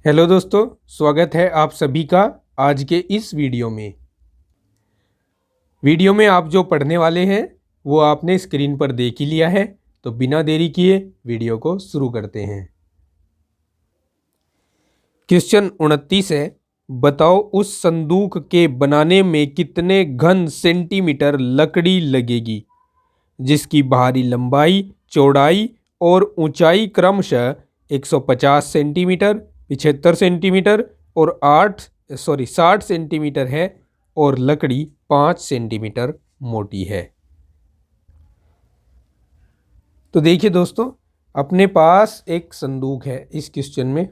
Hello दोस्तों, स्वागत है आप सभी का आज के इस वीडियो में आप जो पढ़ने वाले हैं वो आपने स्क्रीन पर देख ही लिया है। तो बिना देरी किए वीडियो को शुरू करते हैं। क्वेश्चन 29 है, बताओ उस संदूक के बनाने में कितने घन सेंटीमीटर लकड़ी लगेगी जिसकी बाहरी लंबाई, चौड़ाई और ऊंचाई क्रमशः 150 सेंटीमीटर, 75 सेंटीमीटर और 60 सेंटीमीटर है और लकड़ी 5 सेंटीमीटर मोटी है। तो देखिए दोस्तों, अपने पास एक संदूक है। इस क्वेश्चन में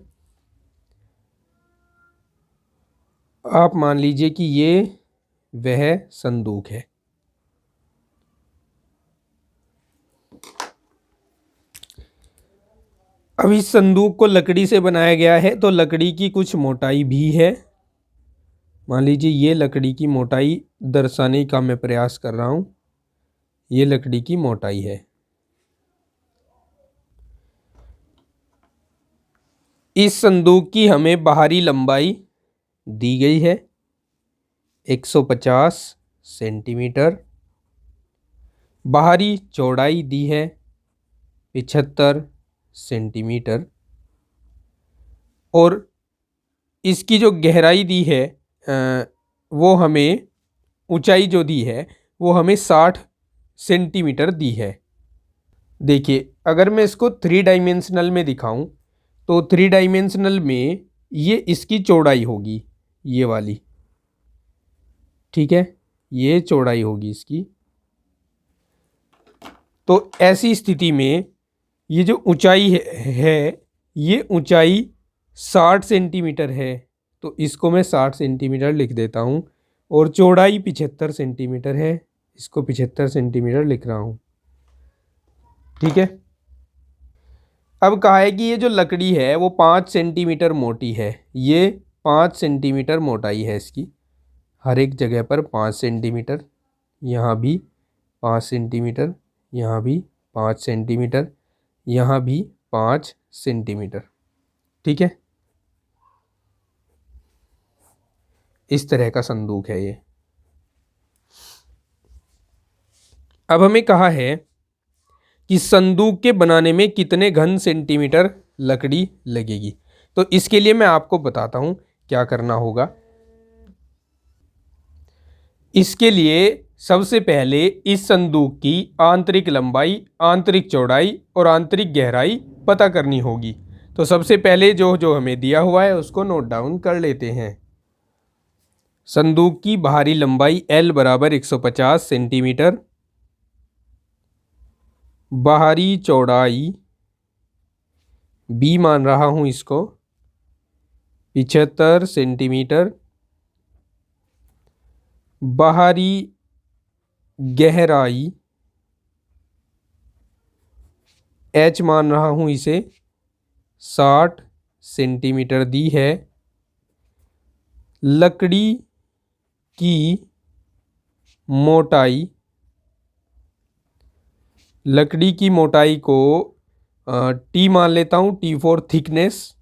आप मान लीजिए कि ये वह संदूक है। अब इस संदूक को लकड़ी से बनाया गया है, तो लकड़ी की कुछ मोटाई भी है। मान लीजिए ये लकड़ी की मोटाई दर्शाने का मैं प्रयास कर रहा हूं। ये लकड़ी की मोटाई है। इस संदूक की हमें बाहरी लंबाई दी गई है 150 सेंटीमीटर, बाहरी चौड़ाई दी है 75 सेंटीमीटर और इसकी जो गहराई दी है वो हमें, ऊंचाई जो दी है वो हमें 60 सेंटीमीटर दी है। देखिए, अगर मैं इसको 3 डायमेंशनल में दिखाऊं तो 3 डायमेंशनल में ये इसकी चौड़ाई होगी, ये वाली। ठीक है, ये चौड़ाई होगी इसकी। तो ऐसी स्थिति में ये जो ऊंचाई है ये ऊंचाई 60 सेंटीमीटर है, तो इसको मैं 60 सेंटीमीटर लिख देता हूँ। और चौड़ाई 75 सेंटीमीटर है, इसको 75 सेंटीमीटर लिख रहा हूँ। ठीक है, अब कहा है कि ये जो लकड़ी है वो 5 सेंटीमीटर मोटी है। ये 5 सेंटीमीटर मोटाई है इसकी, हर एक जगह पर 5 सेंटीमीटर, यहाँ भी 5 सेंटीमीटर, यहाँ भी 5 सेंटीमीटर, यहाँ भी 5 सेंटीमीटर। ठीक है, इस तरह का संदूक है ये। अब हमें कहा है कि संदूक के बनाने में कितने घन सेंटीमीटर लकड़ी लगेगी। तो इसके लिए मैं आपको बताता हूं क्या करना होगा। इसके लिए सबसे पहले इस संदूक की आंतरिक लंबाई, आंतरिक चौड़ाई और आंतरिक गहराई पता करनी होगी। तो सबसे पहले जो जो हमें दिया हुआ है उसको नोट डाउन कर लेते हैं। संदूक की बाहरी लंबाई L बराबर 150 सेंटीमीटर, बाहरी चौड़ाई B मान रहा हूं इसको 75 सेंटीमीटर, बाहरी गहराई H मान रहा हूं इसे 60 सेंटीमीटर दी है। लकड़ी की मोटाई, लकड़ी की मोटाई को T मान लेता हूं, T फॉर थिकनेस,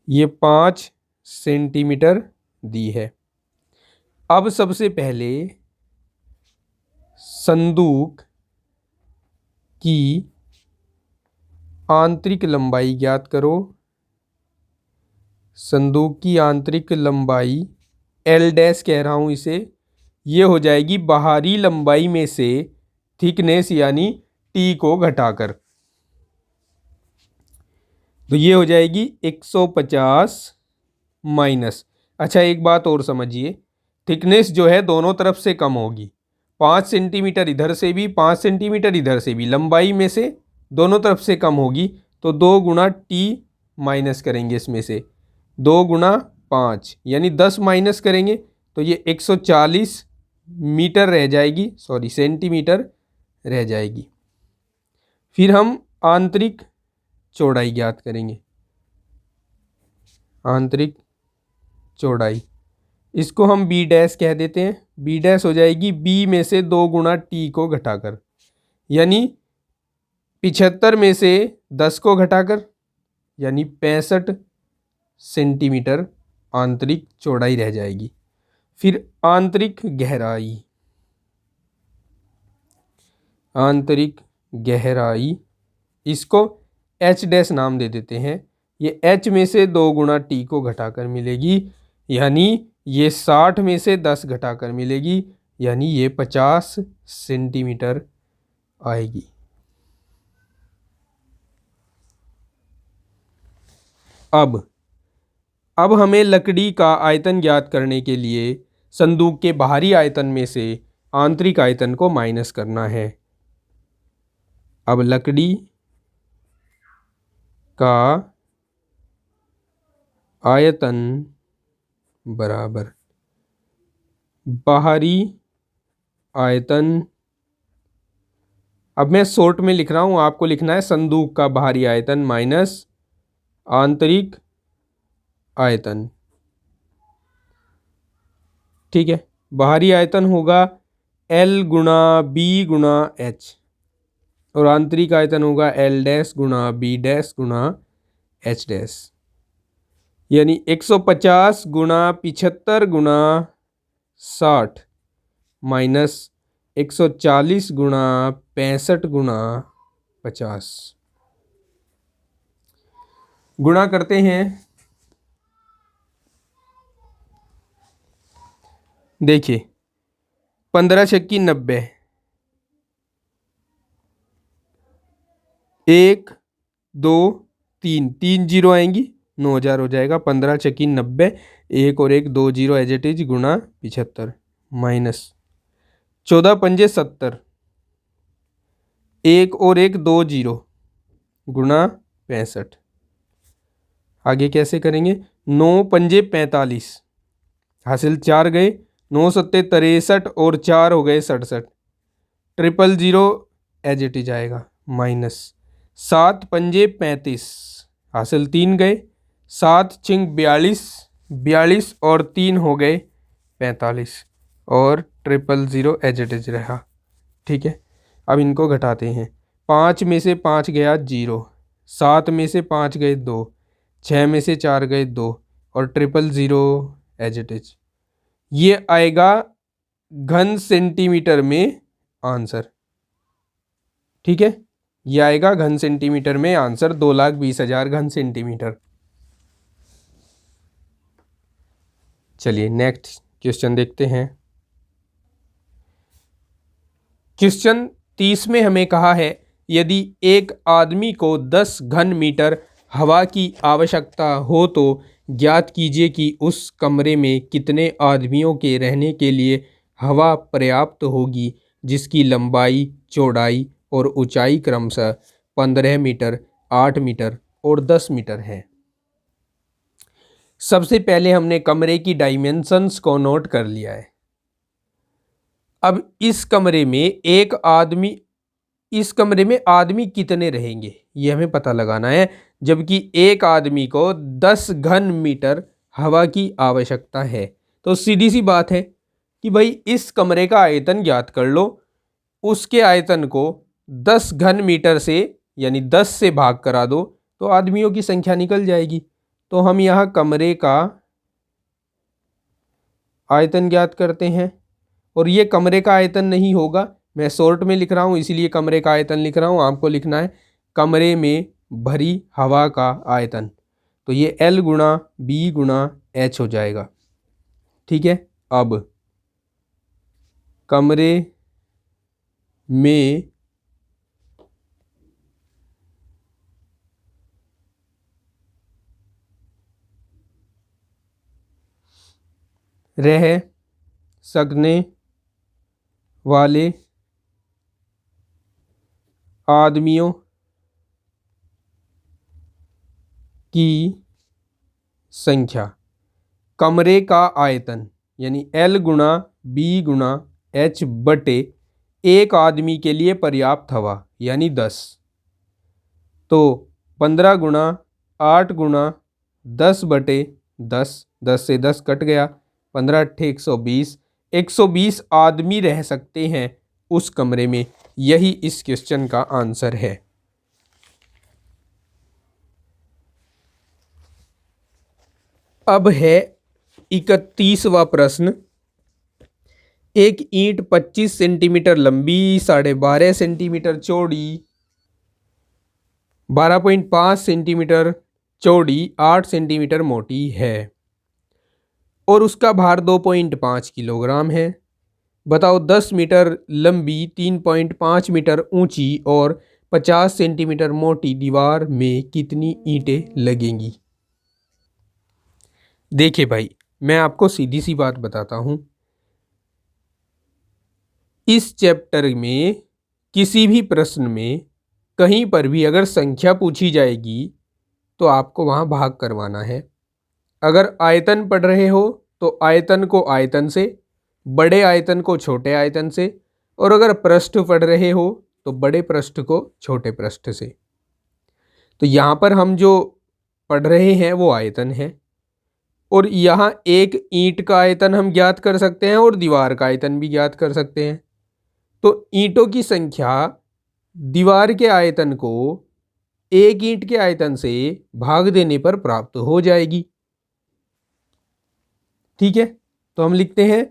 ये 5 सेंटीमीटर दी है। अब सबसे पहले संदूक की आंतरिक लंबाई ज्ञात करो। संदूक की आंतरिक लंबाई L डैश कह रहा हूं इसे, ये हो जाएगी बाहरी लंबाई में से थिकनेस यानी T को घटाकर। तो ये हो जाएगी 150 माइनस, अच्छा एक बात और समझिए, थिकनेस जो है दोनों तरफ से कम होगी। 5 सेंटीमीटर इधर से भी, 5 सेंटीमीटर इधर से भी, लंबाई में से दोनों तरफ से कम होगी। तो 2 गुना T माइनस करेंगे इसमें से, 2 गुना 5 यानी 10 माइनस करेंगे तो ये 140 मीटर रह जाएगी, सॉरी सेंटीमीटर रह जाएगी। फिर हम आंतरिक चौड़ाई ज्ञात करेंगे। आंतरिक चौड़ाई, इसको हम B डैश कह देते हैं। B डैश हो जाएगी B में से 2 गुना T को घटाकर, यानी 75 में से 10 को घटाकर यानी 65 सेंटीमीटर आंतरिक चौड़ाई रह जाएगी। फिर आंतरिक गहराई, आंतरिक गहराई इसको एच डैश नाम दे देते हैं। ये एच में से 2 गुना टी को घटाकर मिलेगी, यानी ये 60 में से 10 घटाकर मिलेगी, यानी ये 50 सेंटीमीटर आएगी। अब हमें लकड़ी का आयतन ज्ञात करने के लिए संदूक के बाहरी आयतन में से आंतरिक आयतन को माइनस करना है। अब लकड़ी का आयतन बराबर बाहरी आयतन, अब मैं शॉर्ट में लिख रहा हूँ, आपको लिखना है संदूक का बाहरी आयतन माइनस आंतरिक आयतन। ठीक है, बाहरी आयतन होगा L गुणा B गुणा H और आंतरिक आयतन होगा L डैश गुणा B डैश गुणा H डैश, यानी 150 गुणा 75 गुणा 60 माइनस 140 गुणा 65 गुणा 50। गुणा करते हैं, देखिए 15 छक्की 90, 1 2 3 3 जीरो आएंगी, 9000 हो जाएगा। 15 छक्की 90, 1 और 1 2 जीरो एज इट इज गुणा 75 माइनस 14 पंजे 70, 1 और 1 2 जीरो गुणा 65। आगे कैसे करेंगे, 9 पंजे 45, हासिल 4 गए, 9 सत्ते 63 और 4 हो गए 67, 000 एज इट इज आएगा माइनस 7 पंजे 35, हासिल 3 गए, 7 छिंग 42, 42 और 3 हो गए 45 और 000 एज इट इज रहा। ठीक है, अब इनको घटाते हैं, 5 में से 5 गया 0, 7 में से 5 गए 2, 6 में से 4 गए 2 और 000 एज इट इज। ये आएगा घन सेंटीमीटर में आंसर। ठीक है, ये आएगा घन सेंटीमीटर में आंसर, 2,20,000 घन सेंटीमीटर। चलिए नेक्स्ट क्वेश्चन देखते हैं। क्वेश्चन 30 में हमें कहा है, यदि एक आदमी को 10 घन मीटर हवा की आवश्यकता हो तो ज्ञात कीजिए कि उस कमरे में कितने आदमियों के रहने के लिए हवा पर्याप्त होगी, जिसकी लंबाई, चौड़ाई और ऊंचाई क्रमशः 15 मीटर, 8 मीटर और 10 मीटर है। सबसे पहले हमने कमरे की डायमेंशंस को नोट कर लिया है। अब इस कमरे में आदमी कितने रहेंगे ये हमें पता लगाना है, जबकि एक आदमी को 10 घन मीटर हवा की आवश्यकता है। तो सीधी सी बात है कि भाई इस कमरे का आयतन ज्ञात कर लो, उसके आयतन को 10 घन मीटर से यानी 10 से भाग करा दो तो आदमियों की संख्या निकल जाएगी। तो हम यहाँ कमरे का आयतन ज्ञात करते हैं, और ये कमरे का आयतन नहीं होगा, मैं शॉर्ट में लिख रहा हूँ इसलिए कमरे का आयतन लिख रहा हूँ, आपको लिखना है कमरे में भरी हवा का आयतन। तो ये L गुणा B गुणा H हो जाएगा। ठीक है, अब कमरे में रह सकने वाले आदमियों की संख्या, कमरे का आयतन यानी L गुणा B गुणा H बटे एक आदमी के लिए पर्याप्त हवा यानी 10, तो 15 गुणा 8 गुणा 10 बटे 10, 10 से 10 कट गया, 15 अट्ठे 120, 120 आदमी रह सकते हैं उस कमरे में। यही इस क्वेश्चन का आंसर है। अब है 31वां प्रश्न। एक ईंट 25 सेंटीमीटर लंबी, 12.5 सेंटीमीटर चौड़ी, 12.5 सेंटीमीटर चौड़ी, 8 सेंटीमीटर मोटी है और उसका भार 2.5 किलोग्राम है। बताओ 10 मीटर लंबी, 3.5 मीटर ऊंची और 50 सेंटीमीटर मोटी दीवार में कितनी ईंटें लगेंगी। देखिए भाई, मैं आपको सीधी सी बात बताता हूं। इस चैप्टर में किसी भी प्रश्न में कहीं पर भी अगर संख्या पूछी जाएगी तो आपको वहां भाग करवाना है। अगर आयतन पढ़ रहे हो तो आयतन को आयतन से, बड़े आयतन को छोटे आयतन से, और अगर पृष्ठ पढ़ रहे हो तो बड़े पृष्ठ को छोटे पृष्ठ से। तो यहाँ पर हम जो पढ़ रहे हैं वो आयतन है, और यहाँ एक ईंट का आयतन हम ज्ञात कर सकते हैं और दीवार का आयतन भी ज्ञात कर सकते हैं। तो ईंटों की संख्या दीवार के आयतन को एक ईंट के आयतन से भाग देने पर प्राप्त हो जाएगी। ठीक है, तो हम लिखते हैं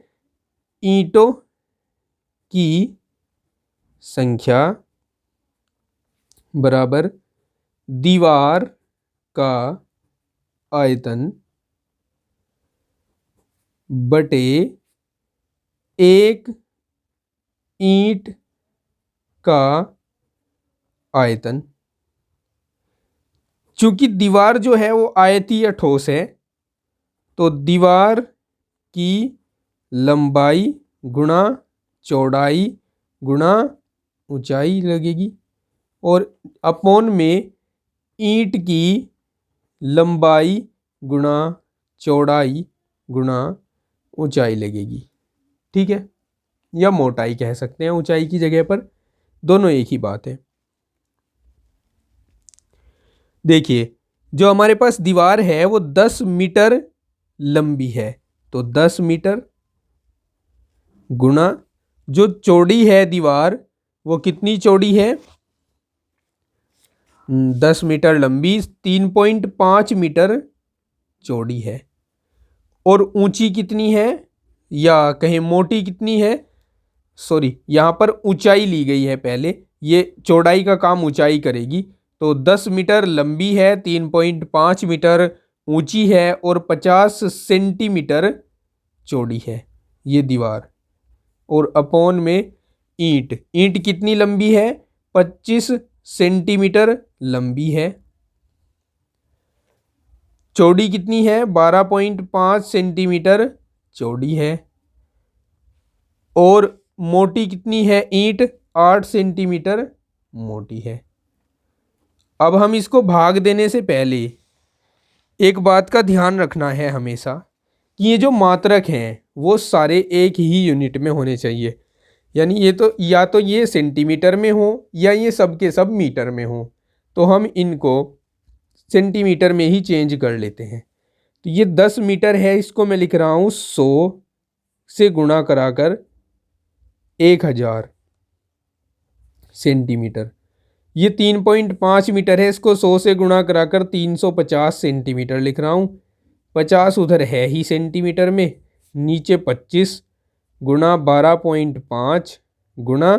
ईंटों की संख्या बराबर दीवार का आयतन बटे एक ईंट का आयतन। चूंकि दीवार जो है वो आयतीय ठोस है, तो दीवार की लंबाई गुणा चौड़ाई गुणा ऊंचाई लगेगी, और अपोन में ईंट की लंबाई गुणा चौड़ाई गुणा ऊंचाई लगेगी। ठीक है, या मोटाई कह सकते हैं ऊंचाई की जगह पर, दोनों एक ही बात है। देखिए, जो हमारे पास दीवार है वो 10 मीटर लंबी है, तो 10 मीटर गुणा जो चौड़ी है दीवार, वो कितनी चौड़ी है, 10 मीटर लंबी, 3.5 मीटर चौड़ी है, और ऊंची कितनी है या कहें मोटी कितनी है, सॉरी यहाँ पर ऊंचाई ली गई है पहले, ये चौड़ाई का काम ऊंचाई करेगी। तो 10 मीटर लंबी है, 3.5 मीटर ऊंची है और 50 सेंटीमीटर चौड़ी है ये दीवार, और अपोन में ईंट, ईंट कितनी लंबी है, 25 सेंटीमीटर लंबी है, चौड़ी कितनी है, 12.5 सेंटीमीटर चौड़ी है, और मोटी कितनी है ईंट, 8 सेंटीमीटर मोटी है। अब हम इसको भाग देने से पहले एक बात का ध्यान रखना है हमेशा कि ये जो मात्रक हैं वो सारे एक ही यूनिट में होने चाहिए। यानी ये तो या तो ये सेंटीमीटर में हो या ये सब के सब मीटर में हो, तो हम इनको सेंटीमीटर में ही चेंज कर लेते हैं। तो ये 10 मीटर है, इसको मैं लिख रहा हूँ 100 से गुणा कराकर 1000 सेंटीमीटर। ये 3.5 मीटर है, इसको 100 से गुणा कराकर 350 सेंटीमीटर लिख रहा हूँ। 50 उधर है ही सेंटीमीटर में, नीचे 25 गुणा 12.5 गुणा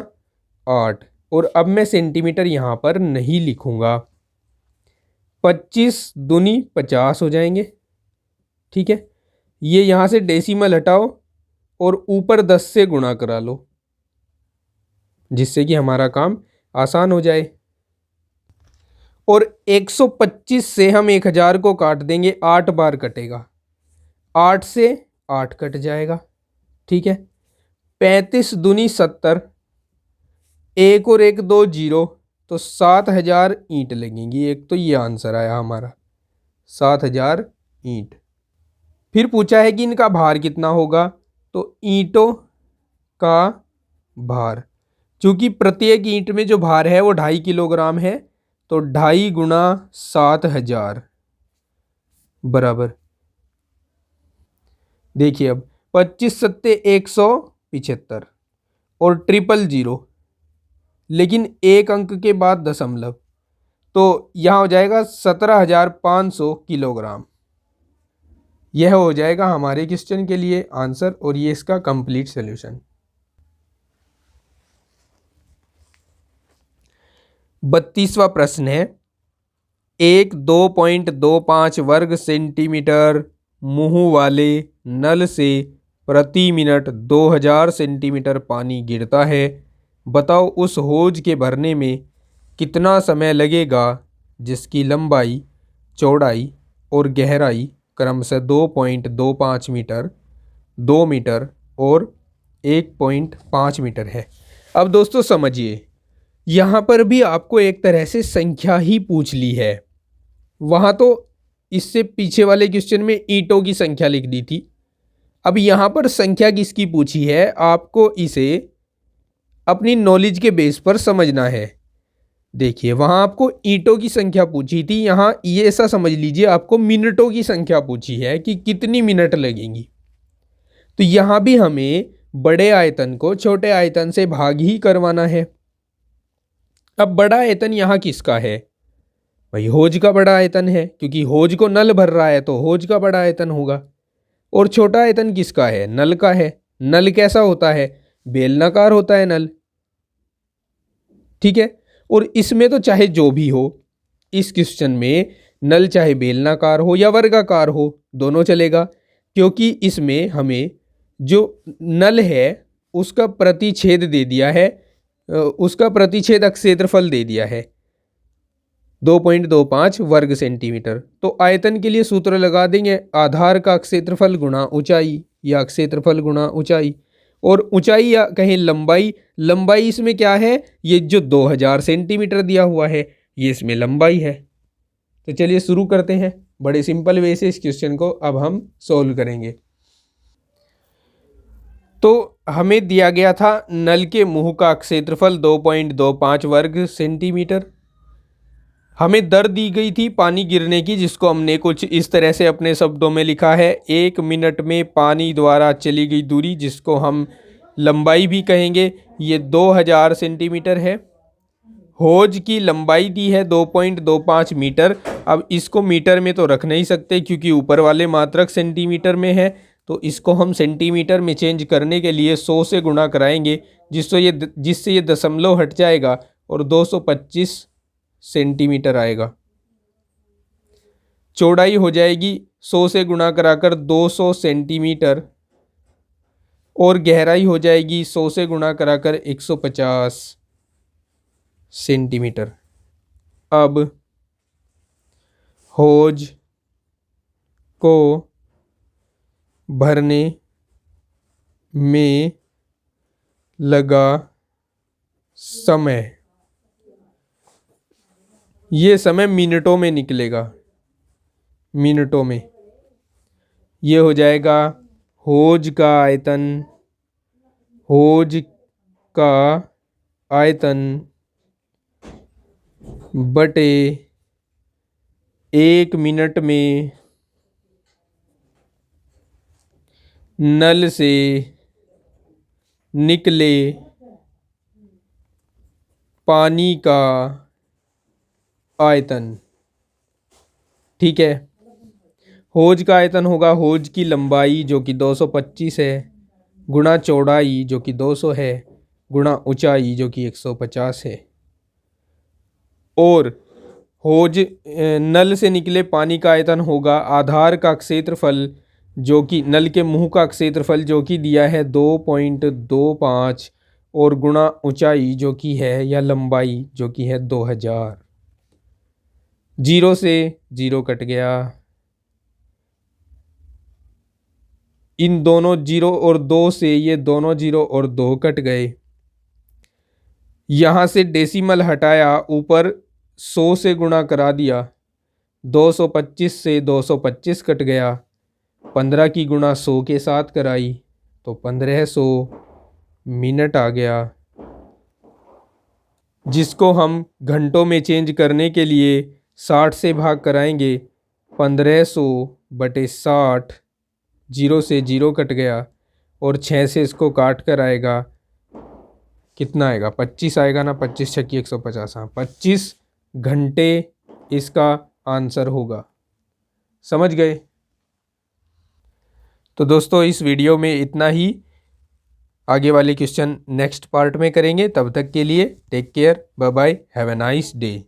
8, और अब मैं सेंटीमीटर यहाँ पर नहीं लिखूँगा, 25 दूनी 50 हो जाएंगे। ठीक है, ये यहाँ से डेसिमल हटाओ और ऊपर 10 से गुणा करा लो, जिससे कि हमारा काम आसान हो जाए। और 125 से हम 1000 को काट देंगे, 8 बार कटेगा, 8 से 8 कट जाएगा। ठीक है, 35 दूनी 70, एक और एक 2 जीरो, तो 7000 ईंट लगेंगी। एक तो ये आंसर आया हमारा 7000 ईंट। फिर पूछा है कि इनका भार कितना होगा, तो ईंटों का भार, चूंकि प्रत्येक ईंट में जो भार है वो 2.5 किलोग्राम है, तो 2.5 गुणा 7000 बराबर, देखिए अब 25 सत्ते 175 और 000, लेकिन एक अंक के बाद दशमलव, तो यहाँ हो जाएगा 17,500 किलोग्राम। यह हो जाएगा हमारे क्वेश्चन के लिए आंसर और ये इसका कंप्लीट सॉल्यूशन। 32वां प्रश्न है, एक 2.25 वर्ग सेंटीमीटर मुंह वाले नल से प्रति मिनट 2000 सेंटीमीटर पानी गिरता है। बताओ उस होज के भरने में कितना समय लगेगा जिसकी लंबाई, चौड़ाई और गहराई क्रमशः 2.25 मीटर, 2 मीटर और 1.5 मीटर है। अब दोस्तों समझिए, यहाँ पर भी आपको एक तरह से संख्या ही पूछ ली है। वहाँ तो इससे पीछे वाले क्वेश्चन में ईंटों की संख्या लिख दी थी। अब यहाँ पर संख्या किसकी पूछी है, आपको इसे अपनी नॉलेज के बेस पर समझना है। देखिए, वहाँ आपको ईंटों की संख्या पूछी थी, यहाँ ये ऐसा समझ लीजिए आपको मिनटों की संख्या पूछी है कि कितनी मिनट लगेंगी। तो यहाँ भी हमें बड़े आयतन को छोटे आयतन से भाग ही करवाना है। अब बड़ा आयतन यहाँ किसका है भाई, होज का बड़ा आयतन है, क्योंकि होज को नल भर रहा है तो होज का बड़ा आयतन होगा। और छोटा आयतन किसका है, नल का है। नल कैसा होता है, बेलनाकार होता है नल, ठीक है। और इसमें तो चाहे जो भी हो, इस क्वेश्चन में नल चाहे बेलनाकार हो या वर्गाकार हो, दोनों चलेगा, क्योंकि इसमें हमें जो नल है उसका प्रतिच्छेद दे दिया है, उसका प्रतिच्छेदक क्षेत्रफल दे दिया है 2.25 वर्ग सेंटीमीटर। तो आयतन के लिए सूत्र लगा देंगे, आधार का क्षेत्रफल गुणा ऊंचाई या क्षेत्रफल गुणा ऊंचाई। और ऊंचाई या कहें लंबाई, लंबाई इसमें क्या है, ये जो 2000 सेंटीमीटर दिया हुआ है ये इसमें लंबाई है। तो चलिए शुरू करते हैं, बड़े सिंपल वे से इस क्वेश्चन को अब हम सॉल्व करेंगे। तो हमें दिया गया था नल के मुंह का क्षेत्रफल 2.25 वर्ग सेंटीमीटर। हमें दर दी गई थी पानी गिरने की, जिसको हमने कुछ इस तरह से अपने शब्दों में लिखा है, 1 मिनट में पानी द्वारा चली गई दूरी, जिसको हम लंबाई भी कहेंगे, ये 2000 सेंटीमीटर है। होज की लंबाई दी है 2.25 मीटर। अब इसको मीटर में तो रख नहीं सकते क्योंकि ऊपर वाले मात्रक सेंटीमीटर में है, तो इसको हम सेंटीमीटर में चेंज करने के लिए 100 से गुणा कराएंगे, जिससे ये दशमलव हट जाएगा और 225 सेंटीमीटर आएगा। चौड़ाई हो जाएगी 100 से गुणा कराकर 200 सेंटीमीटर और गहराई हो जाएगी 100 से गुणा कराकर 150 सेंटीमीटर। अब होज को भरने में लगा समय, ये समय मिनटों में निकलेगा, मिनटों में। ये हो जाएगा होज का आयतन, होज का आयतन बटे 1 मिनट में नल से निकले पानी का आयतन, ठीक है। होज का आयतन होगा होज की लंबाई जो कि 225 है, गुणा चौड़ाई जो कि 200 है, गुणा ऊंचाई जो कि 150 है। और होज नल से निकले पानी का आयतन होगा आधार का क्षेत्रफल, जो कि नल के मुंह का क्षेत्रफल जो कि दिया है 2.25 और गुणा ऊंचाई जो कि है या लंबाई जो कि है 2000। 0 से 0 कट गया, इन दोनों 0 और 2 से ये दोनों 0 और 2 कट गए। यहाँ से डेसिमल हटाया, ऊपर 100 से गुणा करा दिया, 225 से 225 कट गया, 15 की गुणा 100 के साथ कराई तो 1500 मिनट आ गया, जिसको हम घंटों में चेंज करने के लिए 60 से भाग कराएंगे। 1500 बटे 60, 0 से 0 कट गया और 6 से इसको काट कर आएगा, कितना आएगा 25 आएगा ना, 25 छक्की 150, हाँ 25 घंटे इसका आंसर होगा। समझ गए। तो दोस्तों इस वीडियो में इतना ही। आगे वाले क्वेश्चन नेक्स्ट पार्ट में करेंगे। तब तक के लिए take care, bye bye, have a nice day.